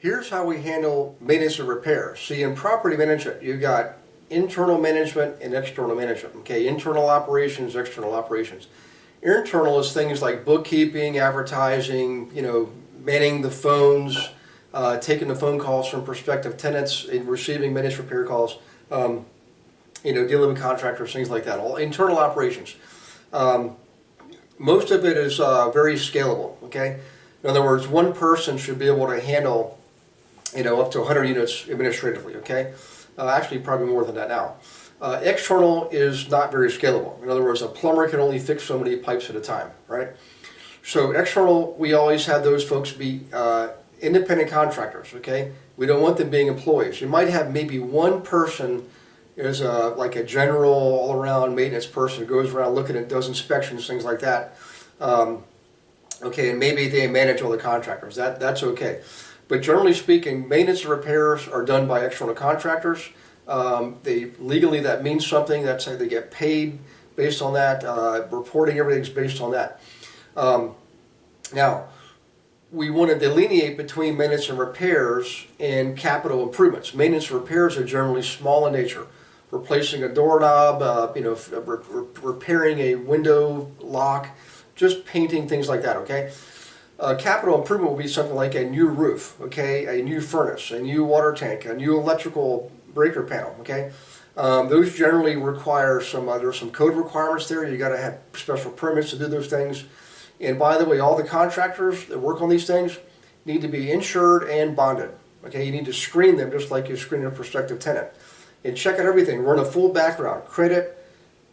Here's how we handle maintenance and repair. See, in property management, you got internal management and external management. Okay, internal operations, external operations. Internal is things like bookkeeping, advertising, manning the phones, taking the phone calls from prospective tenants, and receiving maintenance repair calls, dealing with contractors, things like that. All internal operations. Most of it is very scalable. Okay, in other words, one person should be able to handle up to 100 units administratively, okay? Actually, probably more than that now. External is not very scalable. In other words, a plumber can only fix so many pipes at a time, right? So external, we always have those folks be independent contractors, okay? We don't want them being employees. You might have maybe one person is like a general all-around maintenance person who goes around looking at, does inspections, things like that. Okay, and maybe they manage all the contractors. That's okay. But generally speaking, maintenance and repairs are done by external contractors. Legally that means something. That's how they get paid based on that. Reporting, everything's based on that. Now, we want to delineate between maintenance and repairs and capital improvements. Maintenance and repairs are generally small in nature. Replacing a doorknob, repairing a window lock, just painting, things like that, okay? Capital improvement will be something like a new roof, okay, a new furnace, a new water tank, a new electrical breaker panel, okay. Those generally require there's some code requirements there. You got to have special permits to do those things. And by the way, all the contractors that work on these things need to be insured and bonded. Okay, you need to screen them just like you screen a prospective tenant. And check out everything. Run a full background, credit,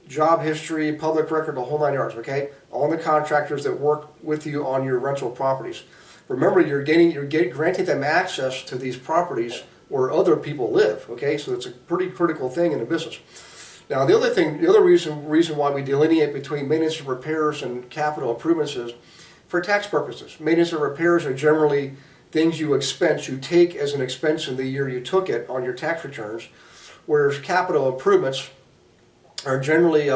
job history, public record, the whole 9 yards, okay? All the contractors that work with you on your rental properties. Remember, you're granting them access to these properties where other people live, okay? So it's a pretty critical thing in the business. Now, the other reason why we delineate between maintenance and repairs and capital improvements is for tax purposes. Maintenance and repairs are generally things you take as an expense in the year you took it on your tax returns, whereas capital improvements are generally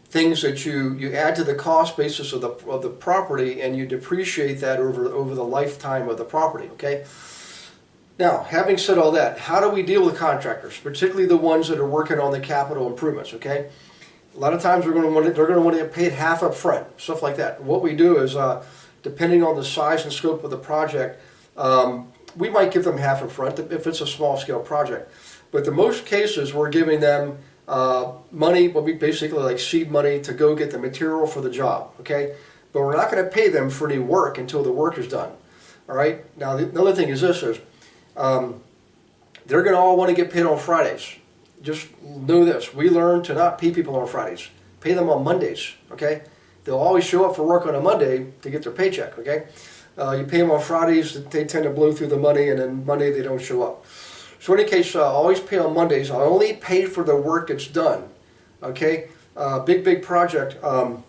things that you add to the cost basis of the property, and you depreciate that over the lifetime of the property, okay? Now, having said all that, how do we deal with contractors, particularly the ones that are working on the capital improvements, okay? A lot of times they're going to want to get paid half up front, stuff like that. What we do is, depending on the size and scope of the project, we might give them half up front if it's a small scale project. But in most cases, we're giving them money, will be basically like seed money to go get the material for the job, okay? But we're not going to pay them for any work until the work is done, all right? Now, the other thing is this, they're going to all want to get paid on Fridays. Just know this, we learn to not pay people on Fridays. Pay them on Mondays, okay? They'll always show up for work on a Monday to get their paycheck, okay? You pay them on Fridays, they tend to blow through the money, and then Monday they don't show up. So in any case, I always pay on Mondays. I only pay for the work that's done. Okay, big project. I'm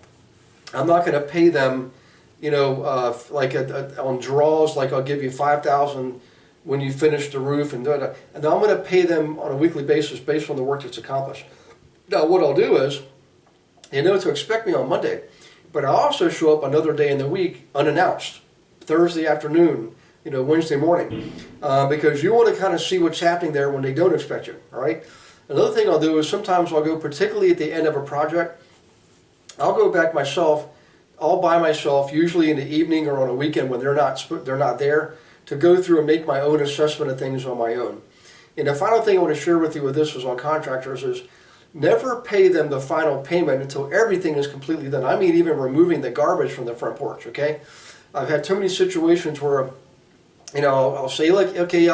not going to pay them, like on draws. Like I'll give you $5,000 when you finish the roof, and I'm going to pay them on a weekly basis based on the work that's accomplished. Now, what I'll do is, to expect me on Monday, but I'll also show up another day in the week unannounced, Thursday afternoon. Wednesday morning, because you want to kind of see what's happening there when they don't expect you, all right? Another thing I'll do is sometimes I'll go, particularly at the end of a project, I'll go back myself, all by myself, usually in the evening or on a weekend when they're not there, to go through and make my own assessment of things on my own. And the final thing I want to share with you with this is on contractors is never pay them the final payment until everything is completely done. I mean, even removing the garbage from the front porch, okay? I've had too many situations where I'll say, like, okay,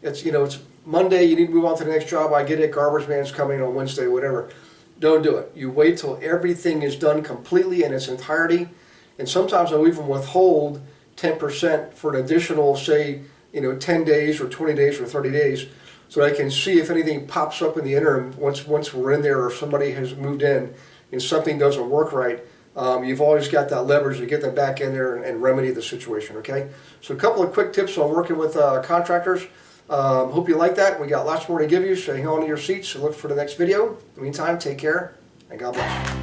it's Monday, you need to move on to the next job, I get it, garbage man's coming on Wednesday, whatever. Don't do it. You wait till everything is done completely in its entirety, and sometimes I'll even withhold 10% for an additional, say, 10 days or 20 days or 30 days, so I can see if anything pops up in the interim once we're in there or somebody has moved in and something doesn't work right. You've always got that leverage to get them back in there and remedy the situation, okay? So a couple of quick tips on working with contractors. Hope you like that. We got lots more to give you, so hang on to your seats and look for the next video. In the meantime, take care, and God bless.